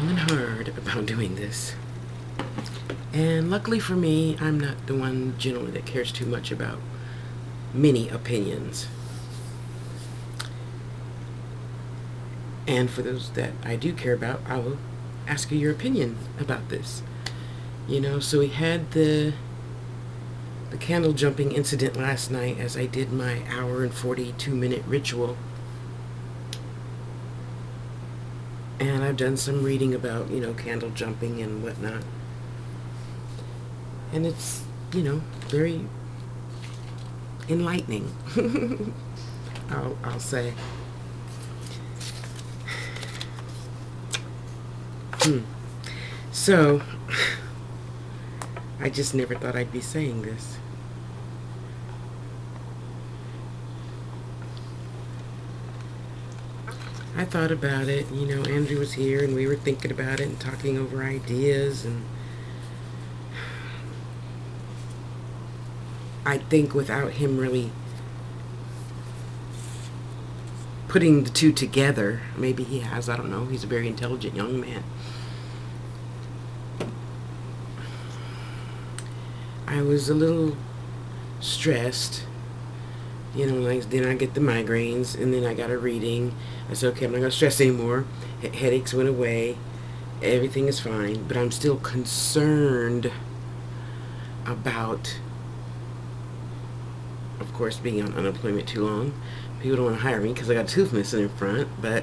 long and hard about doing this. And luckily for me, I'm not the one generally that cares too much about many opinions. And for those that I do care about, I will ask you your opinion about this. You know, so we had the candle jumping incident last night as I did my hour and 42-minute ritual. And I've done some reading about, you know, candle jumping and whatnot. And it's, you know, very enlightening, I'll say. So, I just never thought I'd be saying this. I thought about it, you know, Andrew was here and we were thinking about it and talking over ideas, and I think without him really putting the two together, maybe he has, I don't know, he's a very intelligent young man. I was a little stressed, you know, like then I get the migraines, and then I got a reading. I said, okay, I'm not going to stress anymore. Headaches went away. Everything is fine, but I'm still concerned about, of course, being on unemployment too long. People don't want to hire me because I got a tooth missing in front, but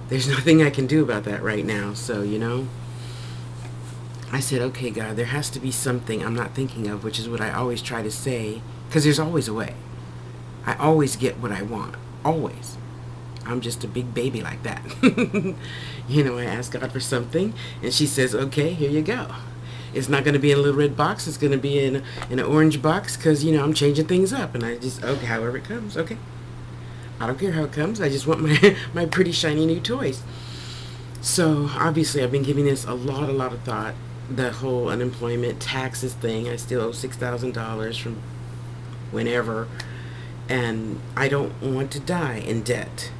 there's nothing I can do about that right now. So, you know, I said, okay, God, there has to be something I'm not thinking of, which is what I always try to say, because there's always a way. I always get what I want. Always. I'm just a big baby like that. You know, I ask God for something, and she says, okay, here you go. It's not going to be in a little red box. It's going to be in an orange box, because, you know, I'm changing things up. And I just, okay, however it comes, okay. I don't care how it comes. I just want my pretty shiny new toys. So, obviously, I've been giving this a lot of thought. The whole unemployment taxes thing. I still owe $6,000 from whenever. And I don't want to die in debt.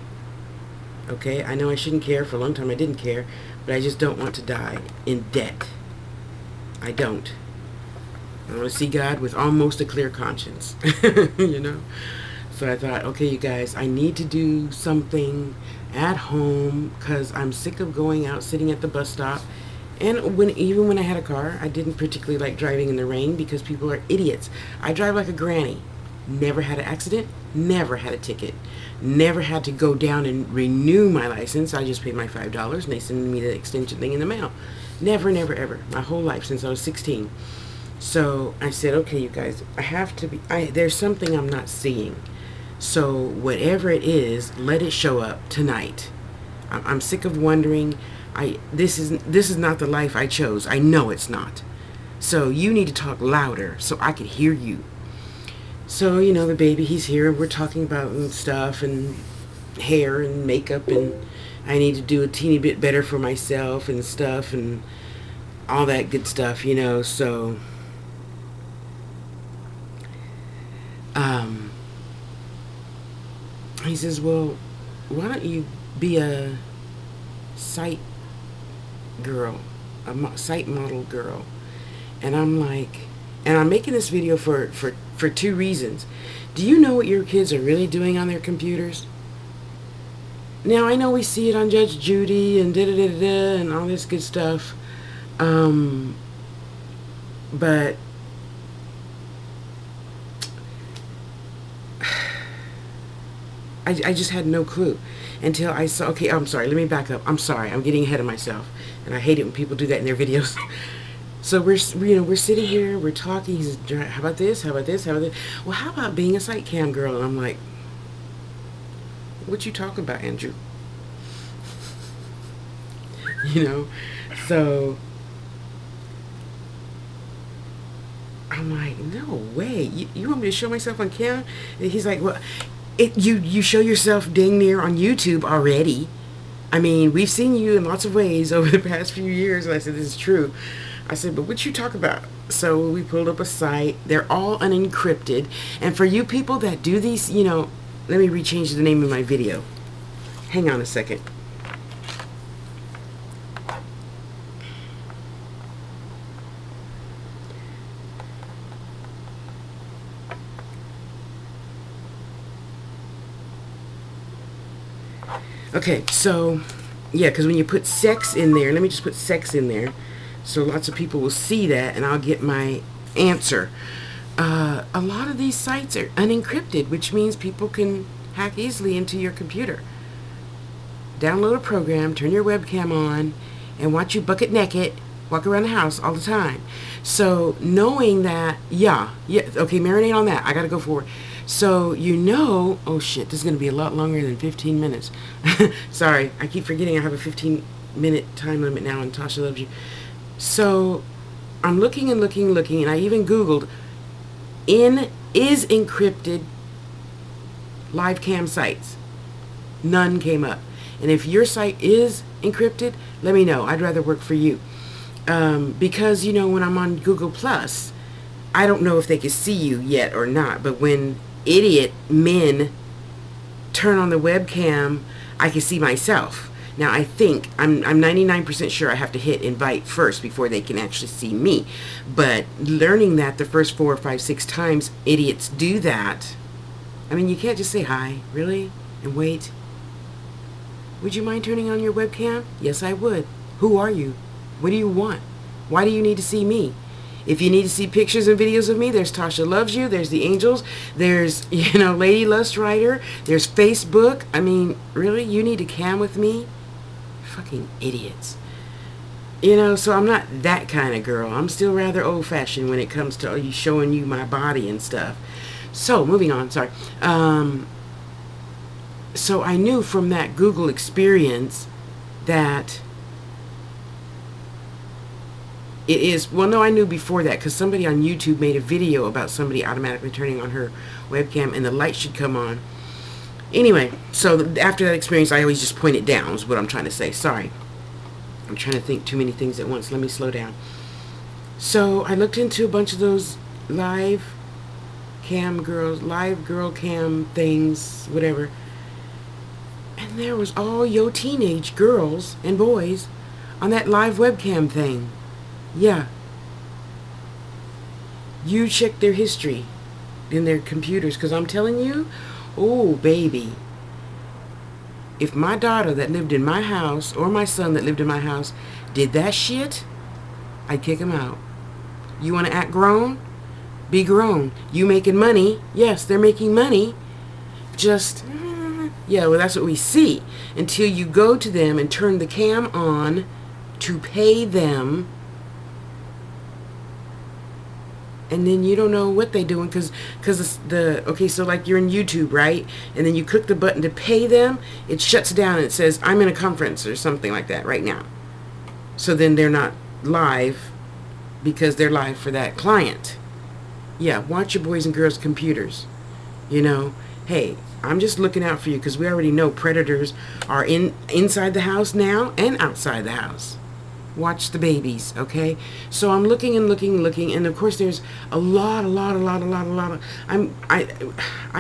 Okay? I know I shouldn't care. For a long time I didn't care. But I just don't want to die in debt. I don't. I want to see God with almost a clear conscience. You know? So I thought, okay, you guys, I need to do something at home, because I'm sick of going out, sitting at the bus stop. And even when I had a car, I didn't particularly like driving in the rain because people are idiots. I drive like a granny. Never had an accident. Never had a ticket. Never had to go down and renew my license. I just paid my $5 and they sent me the extension thing in the mail. Never, ever. My whole life since I was 16. So I said, okay, you guys, I have to be, there's something I'm not seeing. So whatever it is, let it show up tonight. I'm sick of wondering. This is not the life I chose. I know it's not. So you need to talk louder so I can hear you. So, you know, the baby, he's here. We're talking about stuff and hair and makeup, and I need to do a teeny bit better for myself and stuff and all that good stuff, you know. So he says, well, why don't you be a site girl, a site model girl? And I'm like, and I'm making this video for two reasons. Do you know what your kids are really doing on their computers? Now, I know we see it on Judge Judy and da-da-da-da-da and all this good stuff, but I just had no clue until I saw, okay, I'm sorry, let me back up. I'm sorry, I'm getting ahead of myself, and I hate it when people do that in their videos. So we're sitting here, we're talking. He says, how about this? How about this? How about this? Well, how about being a site cam girl? And I'm like, what you talking about, Andrew? You know, so I'm like, no way. You want me to show myself on cam? And he's like, well, you show yourself dang near on YouTube already. I mean, we've seen you in lots of ways over the past few years. And I said, this is true. I said, but what you talk about? So we pulled up a site. They're all unencrypted. And for you people that do these, you know, let me rechange the name of my video. Hang on a second. Okay, so, yeah, because when you put sex in there, let me just put sex in there, so lots of people will see that, and I'll get my answer. A lot of these sites are unencrypted, which means people can hack easily into your computer. Download a program, turn your webcam on, and watch you bucket naked walk around the house all the time. So knowing that, yeah, okay, marinate on that. I gotta go forward. So oh shit, this is gonna be a lot longer than 15 minutes. Sorry, I keep forgetting I have a 15-minute time limit now, and Tasha loves you. So I'm looking and looking, and I even Googled is encrypted live cam sites. None came up. And if your site is encrypted, let me know. I'd rather work for you. Because, when I'm on Google Plus, I don't know if they can see you yet or not, but when idiot men turn on the webcam, I can see myself. Now, I think, I'm 99% sure I have to hit invite first before they can actually see me. But learning that the first 4 or 5, 6 times idiots do that, I mean, you can't just say hi, really, and wait. Would you mind turning on your webcam? Yes, I would. Who are you? What do you want? Why do you need to see me? If you need to see pictures and videos of me, there's Tasha Loves You, there's The Angels, there's, Lady Lust Writer, there's Facebook. I mean, really? You need to cam with me? Fucking idiots. So I'm not that kind of girl. I'm still rather old-fashioned when it comes to showing you my body and stuff. So, moving on, sorry. So I knew from that Google experience that it is, well, no, I knew before that because somebody on YouTube made a video about somebody automatically turning on her webcam and the light should come on. Anyway, so after that experience, I always just point it down is what I'm trying to say. Sorry. I'm trying to think too many things at once. Let me slow down. So I looked into a bunch of those live girl cam things, whatever. And there was all your teenage girls and boys on that live webcam thing. Yeah. You check their history in their computers, because I'm telling you, oh, baby, if my daughter that lived in my house or my son that lived in my house did that shit, I'd kick him out. You want to act grown? Be grown. You making money? Yes, they're making money. Just... yeah, well, that's what we see. Until you go to them and turn the cam on to pay them, and then you don't know what they're doing because okay, so like you're in YouTube, right? And then you click the button to pay them, it shuts down and it says, I'm in a conference or something like that right now. So then they're not live because they're live for that client. Yeah, watch your boys and girls' computers. Hey, I'm just looking out for you because we already know predators are inside the house now and outside the house. Watch the babies, okay? So I'm looking and looking, and of course there's a lot of, I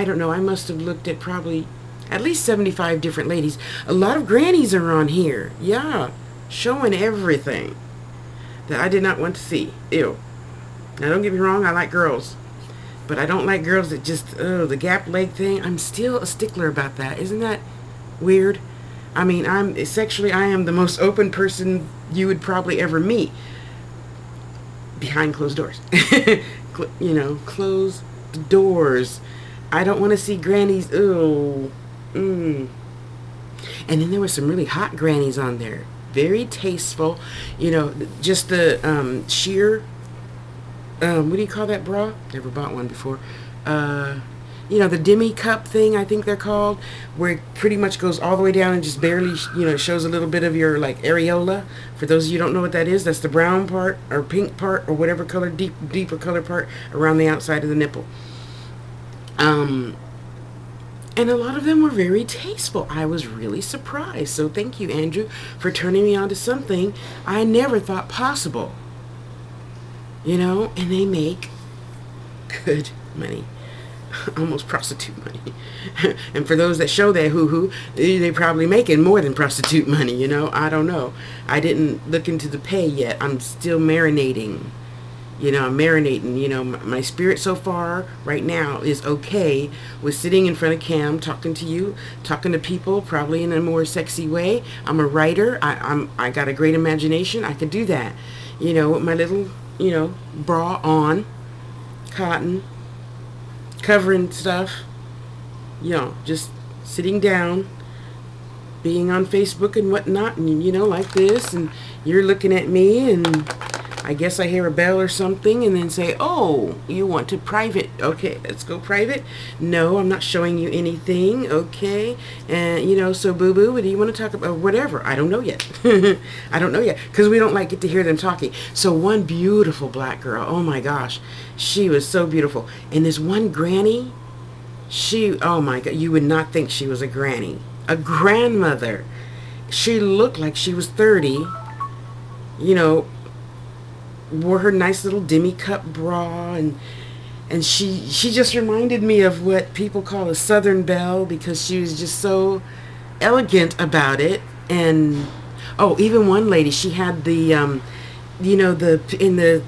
don't know, I must have looked at probably at least 75 different ladies. A lot of grannies are on here, yeah, showing everything that I did not want to see. Ew. Now don't get me wrong, I like girls. But I don't like girls that just, the gap leg thing. I'm still a stickler about that. Isn't that weird? I mean, I am the most open person you would probably ever meet. Behind closed doors. Closed doors. I don't want to see grannies. Ooh. And then there were some really hot grannies on there. Very tasteful. Just the sheer... what do you call that bra? Never bought one before. The demi cup thing, I think they're called, where it pretty much goes all the way down and just barely, shows a little bit of your, like, areola. For those of you who don't know what that is, that's the brown part, or pink part, or whatever color, deeper color part around the outside of the nipple. And a lot of them were very tasteful. I was really surprised. So thank you, Andrew, for turning me on to something I never thought possible. And they make good money. Almost prostitute money. And for those that show that hoo-hoo, they probably making more than prostitute money, I don't know. I didn't look into the pay yet. I'm still marinating. You know, I'm marinating. You know, my spirit so far right now is okay with sitting in front of cam, talking to you, talking to people, probably in a more sexy way. I'm a writer. I got a great imagination. I could do that. You know, with my little, you know, bra on, cotton, covering stuff. You know, just sitting down, being on Facebook and whatnot, and you know, like this, and you're looking at me, and I guess I hear a bell or something, and then say, oh, you want to private. Okay, let's go private. No, I'm not showing you anything. Okay. And, you know, so boo-boo, what do you want to talk about? Whatever. I don't know yet. I don't know yet, because we don't like it to hear them talking. So one beautiful black girl, oh my gosh, she was so beautiful. And this one granny, oh my God, you would not think she was a granny. A grandmother. She looked like she was 30, you know, wore her nice little demi-cup bra, and she just reminded me of what people call a Southern belle, because she was just so elegant about it. And oh, even one lady, she had the you know,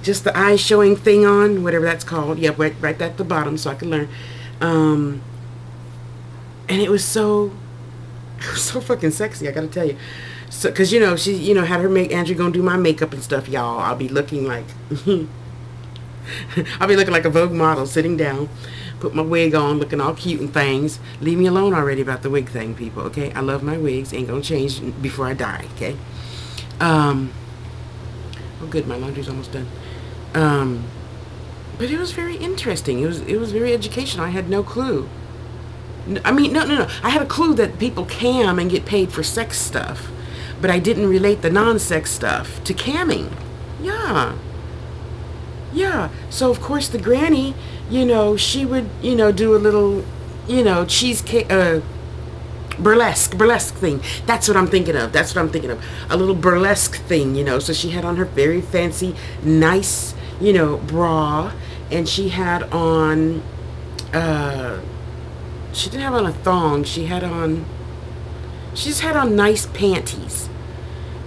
just the eye showing thing on, whatever that's called. Yeah, right at the bottom, so I can learn. And it was so fucking sexy, I gotta tell you. So, cause you know, she, you know, had her Andrew gonna do my makeup and stuff, y'all. I'll be looking like, I'll be looking like a Vogue model, sitting down, put my wig on, looking all cute and things. Leave me alone already about the wig thing, people. Okay, I love my wigs. Ain't gonna change before I die. Okay. Oh, good. My laundry's almost done. But it was very interesting. It was very educational. I had no clue. I mean, no. I had a clue that people cam and get paid for sex stuff, but I didn't relate the non-sex stuff to camming. Yeah. So of course the granny, you know, she would, you know, do a little, you know, cheesecake, burlesque thing. That's what I'm thinking of. A little burlesque thing, you know. So she had on her very fancy, nice, you know, bra, and she had on, she didn't have on a thong. She just had on nice panties.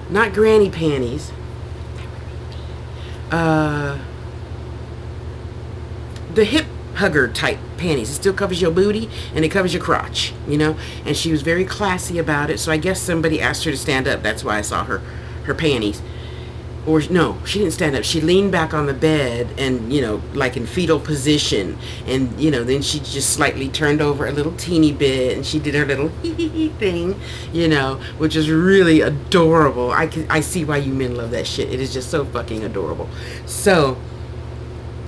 Not granny panties. The hip hugger type panties. It still covers your booty and it covers your crotch, you know. And she was very classy about it. So I guess somebody asked her to stand up. That's why I saw her panties. Or no, she didn't stand up. She leaned back on the bed and, you know, like in fetal position. And, you know, then she just slightly turned over a little teeny bit and she did her little hee thing, you know, which is really adorable. I see why you men love that shit. It is just so fucking adorable. So,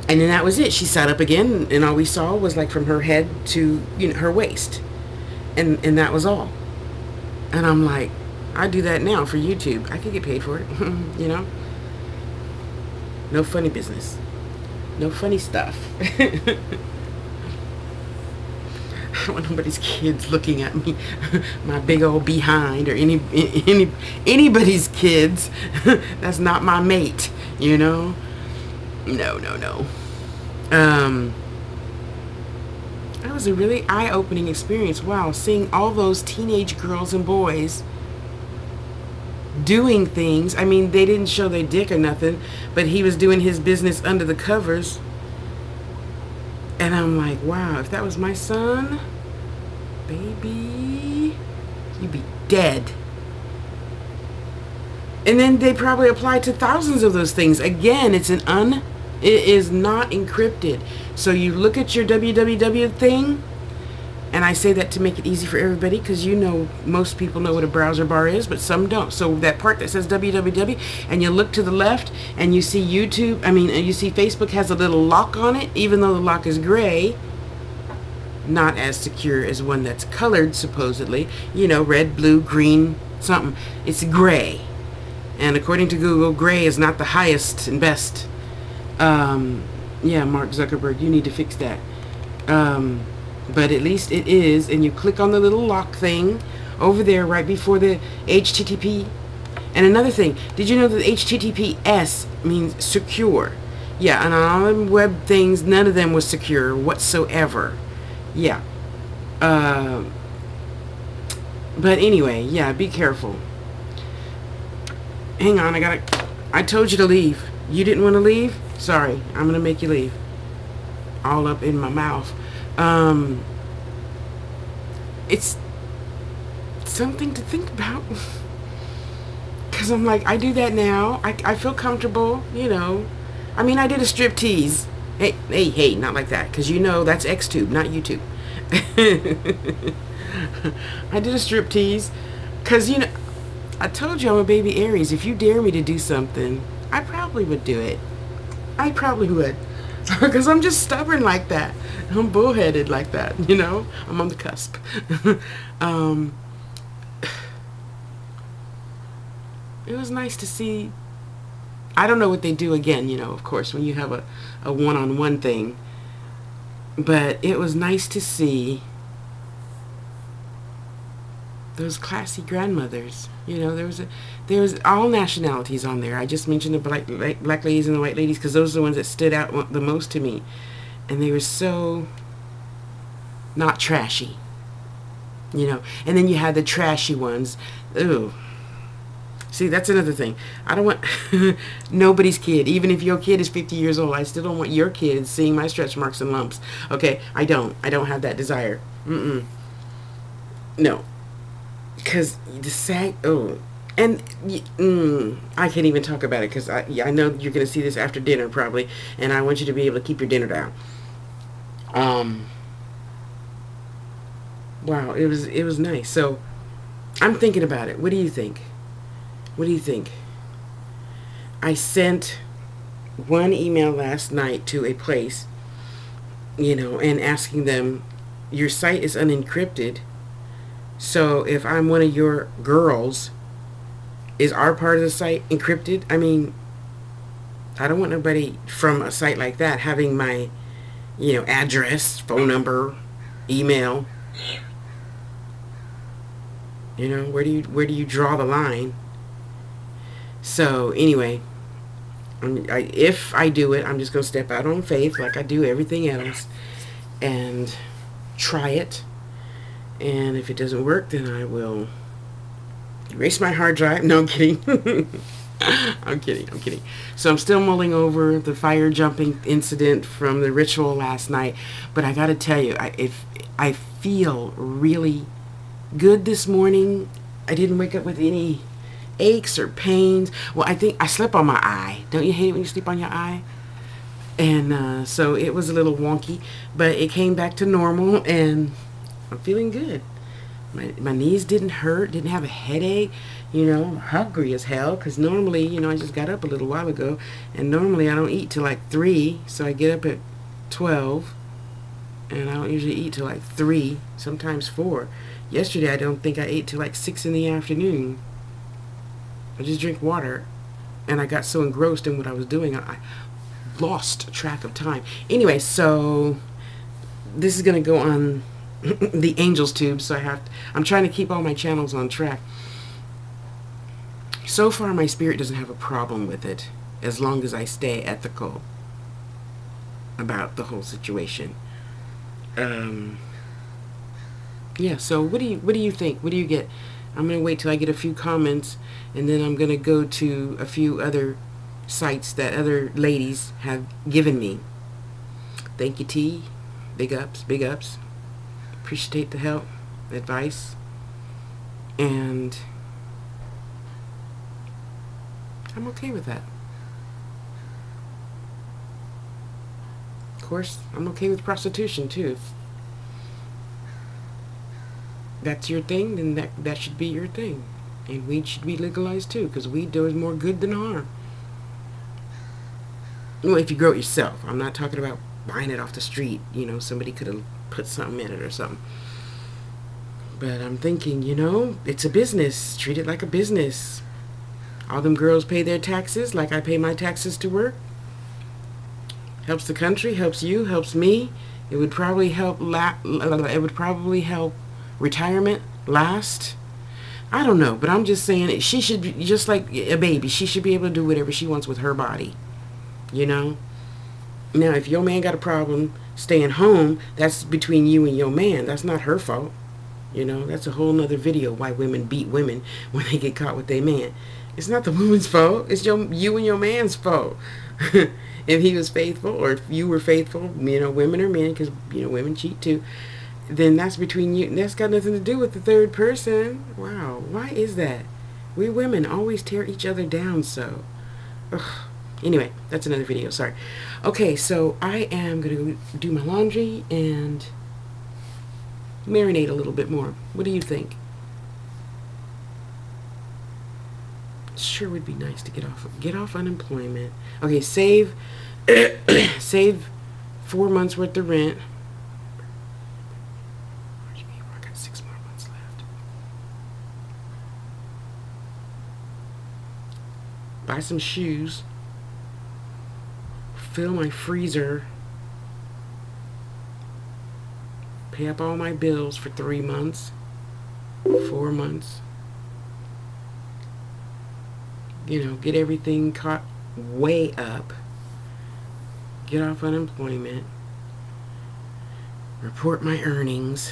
and then that was it. She sat up again and all we saw was like from her head to, you know, her waist. And that was all. And I'm like, I do that now for YouTube. I could get paid for it, you know. No funny business. No funny stuff. I don't want nobody's kids looking at me, my big old behind, or anybody's kids. That's not my mate, you know. No. That was a really eye-opening experience. Wow, seeing all those teenage girls and boys doing things. I mean, they didn't show their dick or nothing, but he was doing his business under the covers. And I'm like, wow, if that was my son, baby, you'd be dead. And then they probably apply to thousands of those things. Again, it is not encrypted. So you look at your www thing, and I say that to make it easy for everybody, because you know, most people know what a browser bar is, but some don't. So that part that says www, and you look to the left, and you see you see Facebook has a little lock on it, even though the lock is gray. Not as secure as one that's colored, supposedly. You know, red, blue, green, something. It's gray. And according to Google, gray is not the highest and best. Yeah, Mark Zuckerberg, you need to fix that. But at least it is, and you click on the little lock thing over there right before the HTTP. And another thing, did you know that HTTPS means secure? Yeah, and on all them web things, none of them was secure whatsoever. Yeah. But anyway, yeah, be careful. Hang on, I told you to leave. You didn't want to leave? Sorry, I'm gonna make you leave. All up in my mouth. It's something to think about. Because I'm like, I do that now. I feel comfortable, you know. I mean, I did a strip tease. Hey, not like that. Because you know that's Xtube, not YouTube. I did a strip tease. Because, you know, I told you I'm a baby Aries. If you dare me to do something, I probably would do it. I probably would. Because I'm just stubborn like that. I'm bullheaded like that, you know. I'm on the cusp. It was nice to see. I don't know what they do again, you know, of course, when you have a one-on-one thing. But it was nice to see those classy grandmothers. You know, there was all nationalities on there. I just mentioned the black ladies and the white ladies because those are the ones that stood out the most to me. And they were so not trashy, you know. And then you had the trashy ones. Ooh. See, that's another thing. I don't want nobody's kid, even if your kid is 50 years old, I still don't want your kids seeing my stretch marks and lumps. Okay, I don't have that desire. No. Because the sag, and I can't even talk about it because I know you're going to see this after dinner probably, and I want you to be able to keep your dinner down. Wow, it was nice. So I'm thinking about it. What do you think? What do you think? I sent one email last night to a place, you know, and asking them, your site is unencrypted. So if I'm one of your girls, is our part of the site encrypted? I mean, I don't want nobody from a site like that having my, you know, address, phone number, email. You know, where do you draw the line? So anyway, if I do it, I'm just going to step out on faith like I do everything else and try it. And if it doesn't work, then I will erase my hard drive. No, I'm kidding. I'm kidding. So I'm still mulling over the fire jumping incident from the ritual last night. But I got to tell you, I feel really good this morning. I didn't wake up with any aches or pains. Well, I think I slept on my eye. Don't you hate it when you sleep on your eye? And so it was a little wonky, but it came back to normal, and I'm feeling good. My knees didn't hurt, didn't have a headache. You know, I'm hungry as hell because normally, you know, I just got up a little while ago, and normally I don't eat till like 3, so I get up at 12, and I don't usually eat till like 3, sometimes 4. Yesterday, I don't think I ate till like 6 in the afternoon. I just drink water, and I got so engrossed in what I was doing, I lost track of time. Anyway, so this is going to go on the Angels Tube, so I'm trying to keep all my channels on track. So far, my spirit doesn't have a problem with it, as long as I stay ethical about the whole situation. Yeah, so what do you think? What do you get? I'm going to wait till I get a few comments, and then I'm going to go to a few other sites that other ladies have given me. Thank you, T. Big ups, big ups. Appreciate the help, advice, and I'm okay with that. Of course, I'm okay with prostitution, too. If that's your thing, then that should be your thing. And weed should be legalized too, because weed does more good than harm. Well, if you grow it yourself. I'm not talking about buying it off the street. You know, somebody could have put something in it or something. But I'm thinking, you know, it's a business. Treat it like a business. All them girls pay their taxes like I pay my taxes to work. Helps the country, helps you, helps me. It would probably help retirement last. I don't know, but I'm just saying she should be just like a baby. She should be able to do whatever she wants with her body, you know. Now, if your man got a problem staying home, that's between you and your man. That's not her fault, you know. That's a whole nother video, why women beat women when they get caught with their man. It's not the woman's fault. It's you and your man's fault. if he was faithful, or if you were faithful, you know, women or men, because, you know, women cheat too, then that's between you. That's got nothing to do with the third person. Wow, why is that? We women always tear each other down so. Ugh. Anyway, that's another video, sorry. Okay, so I am going to do my laundry and marinate a little bit more. What do you think? Sure would be nice to get off unemployment. Okay, save save 4 months worth of rent. I got 6 more months left. Buy some shoes. Fill my freezer. Pay up all my bills for 3 months. 4 months. You know, get everything caught way up. Get off unemployment. Report my earnings.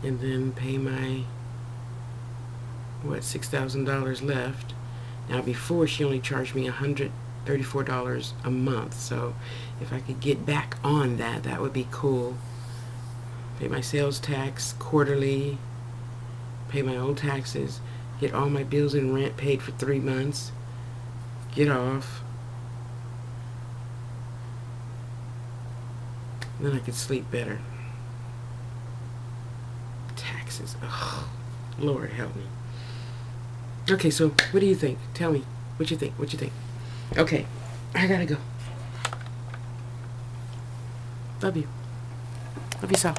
And then pay my, what, $6,000 left. Now before, she only charged me $134 a month. So if I could get back on that, that would be cool. Pay my sales tax quarterly. Pay my old taxes, get all my bills and rent paid for 3 months, get off, then I could sleep better. Taxes, oh, Lord help me. Okay, so what do you think? Tell me, what you think, what you think? Okay, I gotta go. Love you. Love yourself.